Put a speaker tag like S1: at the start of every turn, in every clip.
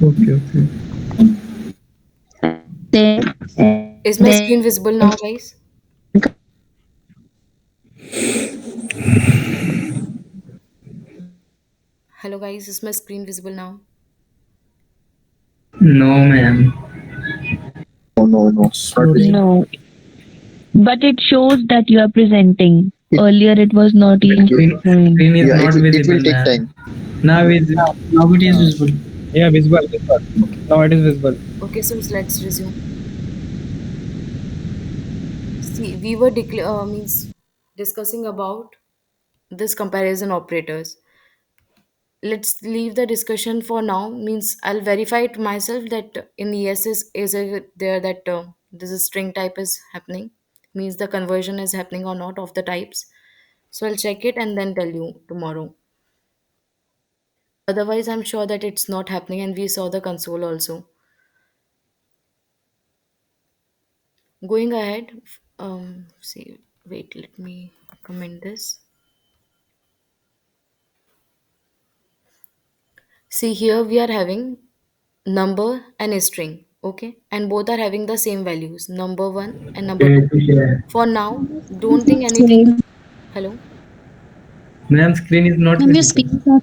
S1: Okay, okay.
S2: Is my screen visible now, guys? Hello, guys. Is my screen visible now?
S1: No, ma'am.
S3: No, no, no, not
S1: Sorry.
S3: visible.
S4: No, but it shows that you are presenting.
S3: It,
S4: Earlier, it was not even
S3: you,
S4: showing.
S1: Screen is
S3: yeah,
S1: not
S3: it will
S1: visible,
S3: take
S1: ma'am.
S3: time.
S1: Now it is
S3: Uh,
S1: visible. Yeah, visible, visible.
S2: Okay.
S1: Now it is visible.
S2: Okay, so let's resume. See, we were means discussing about this comparison operators. Let's leave the discussion for now. Means I'll verify it myself that in yes is it there that this is string type is happening. Means the conversion is happening or not of the types. So I'll check it and then tell you tomorrow. Otherwise, I'm sure that it's not happening, and we saw the console also. Going ahead, see, wait, let me comment this. See, here we are having number and a string, okay? And both are having the same values, number one and number two.
S1: Yeah.
S2: For now, don't think anything. Hello?
S1: Ma'am, screen is not visible.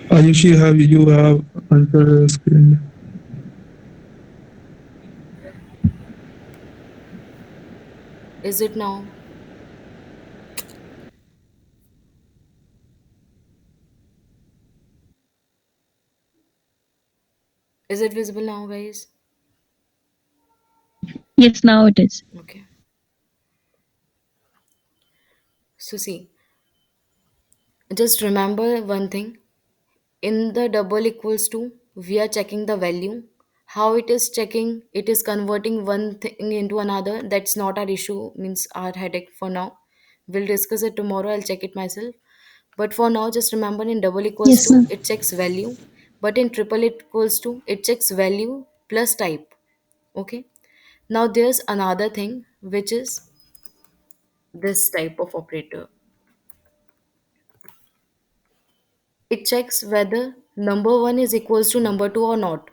S5: Ayushi, have you have answer screen?
S2: Is it now? Is it visible now, guys?
S4: Yes, now it is.
S2: Okay. So, see, just remember one thing. In the double equals to, we are checking the value. How it is checking, it is converting one thing into another. That's not our issue, means our headache for now. We'll discuss it tomorrow. I'll check it myself. But for now, just remember in double equals
S4: Yes,
S2: to,
S4: ma'am.
S2: it checks value. But in triple equals to, it checks value plus type. Okay. Now there's another thing which is this type of operator. It checks whether number one is equals to number two or not.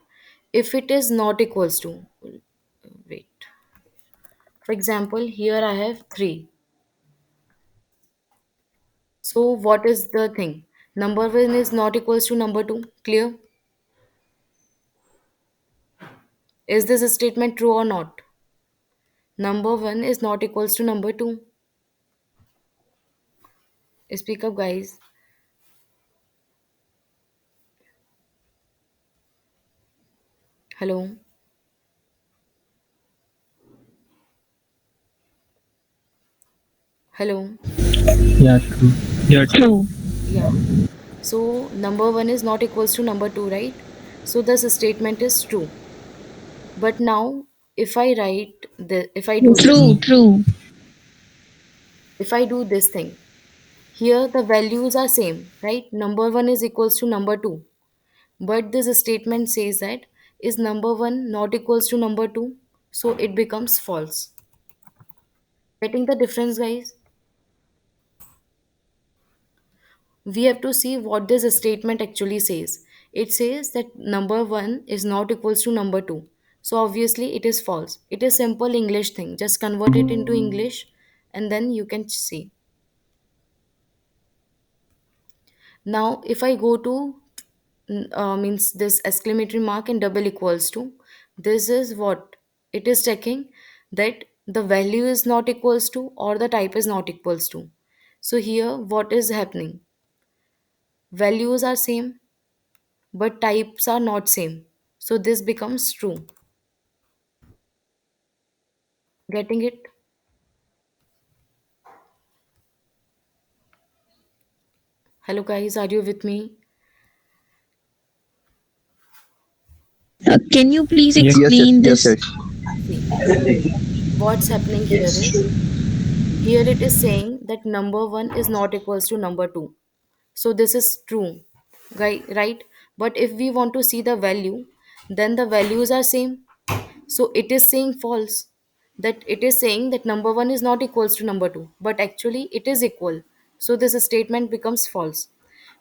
S2: If it is not equals to, wait. For example, here I have 3. So what is the thing? Number 1 is not equals to number 2. Clear? Is this statement true or not? Number 1 is not equals to number 2. Speak up, guys. Hello? Hello?
S1: Yeah, true. Yeah, true.
S4: True.
S2: Yeah. So number 1 is not equals to number 2, right? So this statement is true. But now if I write the if I do
S1: Yes,
S2: this,
S4: True,
S1: true.
S4: true.
S2: if I do this thing, here the values are same, right? Number 1 is equals to number 2. But this statement says that is number 1 not equals to number 2, so it becomes false. Getting the difference, guys? We have to see what this statement actually says. It says that number 1 is not equals to number 2. So obviously it is false. It is simple English thing. Just convert it into English and then you can see. Now if I go to means this exclamatory mark and double equals to, this is what it is checking, that the value is not equals to or the type is not equals to. So here what is happening, values are same but types are not same, so this becomes true. Getting it? Hello guys, are you with me?
S4: Can you please
S1: Yes.
S3: yes, yes,
S4: explain
S3: yes,
S4: this?
S3: yes.
S2: See, what's happening here is, here it is saying that number 1 is not equals to number 2. So this is true, right? But if we want to see the value, then the values are same, so it is saying false. That it is saying that number 1 is not equals to number 2, but actually it is equal, so this statement becomes false.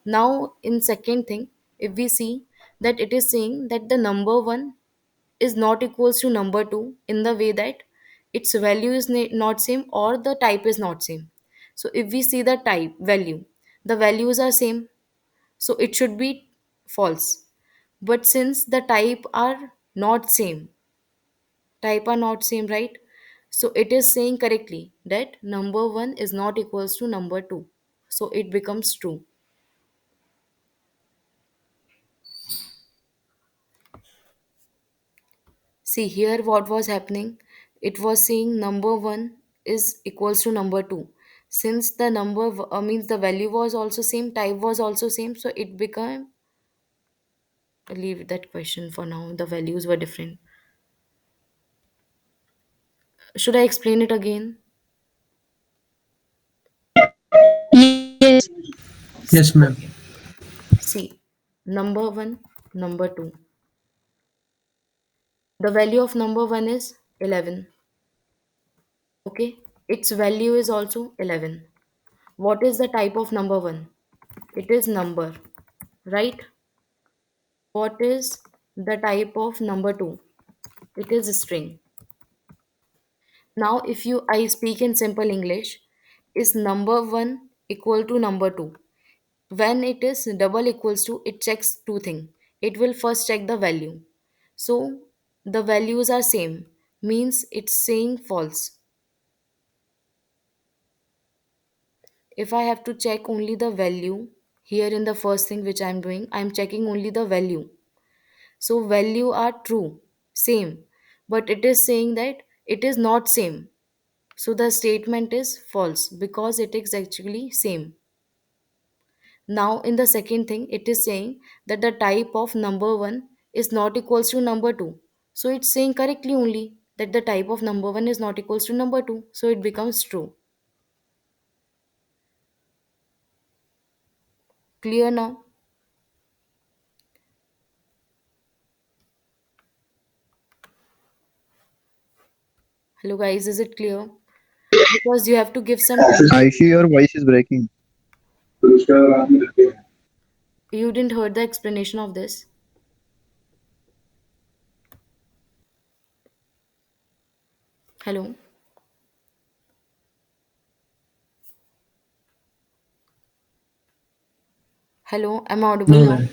S2: Now in second thing, if we see, that it is saying that the number 1 is not equals to number 2 in the way that its value is not same or the type is not same. So if we see the type value, the values are same, so it should be false. But since the type are not same, right? So it is saying correctly that number 1 is not equals to number 2, so it becomes true. See here what was happening. It was saying number 1 is equals to number 2. Since the means the value was also same, type was also same, so it became, leave that question for now. The values were different. Should I explain it again?
S4: Yes.
S1: Yes, ma'am.
S2: Okay. See, number 1, number 2. The value of number 1 is 11. Okay. Its value is also 11. What is the type of number 1? It is number, right? What is the type of number 2? It is string. Now, if you I speak in simple English, is number 1 equal to number 2? When it is double equals to, it checks two things. It will first check the value. So the values are same, means it's saying false. If I have to check only the value, here in the first thing which I'm doing, I'm checking only the value. So value are true, same, but it is saying that it is not same. So the statement is false because it is actually same. Now in the second thing, it is saying that the type of number 1 is not equals to number 2. So it's saying correctly only that the type of number 1 is not equals to number 2. So it becomes true. Clear now? Hello guys, is it clear? Because you have to give some time.
S3: I see your voice is breaking.
S2: You didn't heard the explanation of this. Hello? Hello, am I audible
S1: No,
S2: now?
S1: ma'am.